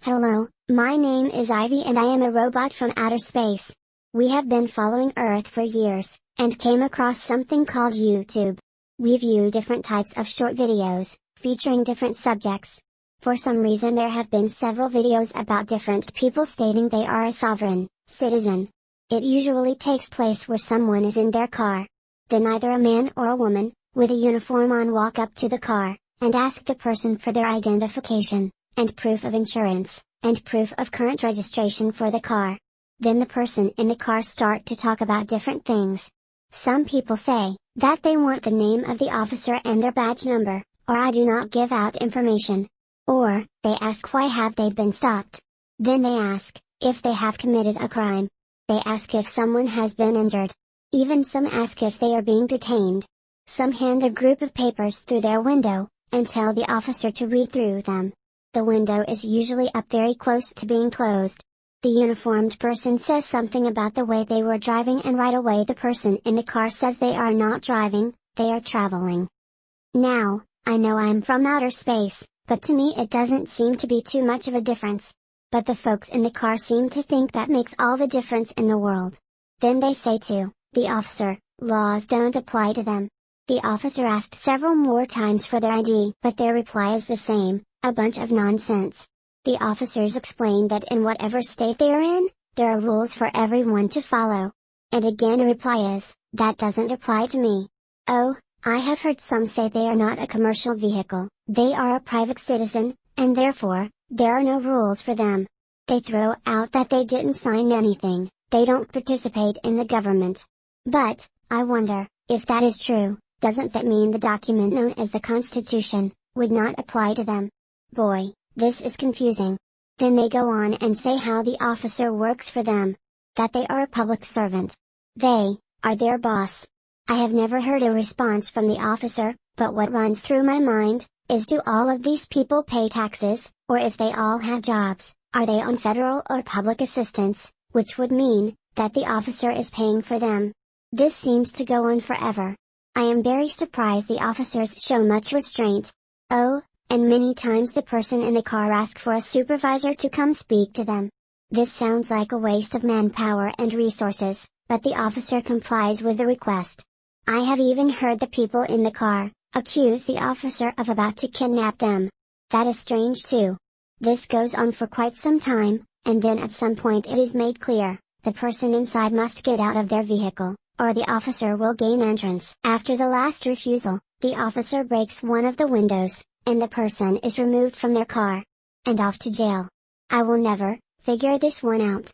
Hello, my name is Ivy and I am a robot from outer space. We have been following Earth for years, and came across something called YouTube. We view different types of short videos, featuring different subjects. For some reason there have been several videos about different people stating they are a sovereign citizen. It usually takes place where someone is in their car. Then either a man or a woman, with a uniform on, walk up to the car, and ask the person for their identification, and proof of insurance, and proof of current registration for the car. Then the person in the car start to talk about different things. Some people say that they want the name of the officer and their badge number, or I do not give out information. Or, they ask why have they been stopped. Then they ask if they have committed a crime. They ask if someone has been injured. Even some ask if they are being detained. Some hand a group of papers through their window, and tell the officer to read through them. The window is usually up very close to being closed. The uniformed person says something about the way they were driving, and right away the person in the car says they are not driving, they are traveling. Now, I know I'm from outer space, but to me it doesn't seem to be too much of a difference. But the folks in the car seem to think that makes all the difference in the world. Then they say to the officer, laws don't apply to them. The officer asked several more times for their ID, but their reply is the same, a bunch of nonsense. The officers explain that in whatever state they are in, there are rules for everyone to follow. And again a reply is, that doesn't apply to me. Oh, I have heard some say they are not a commercial vehicle, they are a private citizen, and therefore, there are no rules for them. They throw out that they didn't sign anything, they don't participate in the government. But, I wonder, if that is true, doesn't that mean the document known as the Constitution would not apply to them? Boy, this is confusing. Then they go on and say how the officer works for them. That they are a public servant. They are their boss. I have never heard a response from the officer, but what runs through my mind is, do all of these people pay taxes, or if they all have jobs, are they on federal or public assistance, which would mean that the officer is paying for them. This seems to go on forever. I am very surprised the officers show much restraint. Oh, and many times the person in the car asks for a supervisor to come speak to them. This sounds like a waste of manpower and resources, but the officer complies with the request. I have even heard the people in the car accuse the officer of about to kidnap them. That is strange too. This goes on for quite some time, and then at some point it is made clear, the person inside must get out of their vehicle, or the officer will gain entrance. After the last refusal, the officer breaks one of the windows, and the person is removed from their car and off to jail. I will never figure this one out.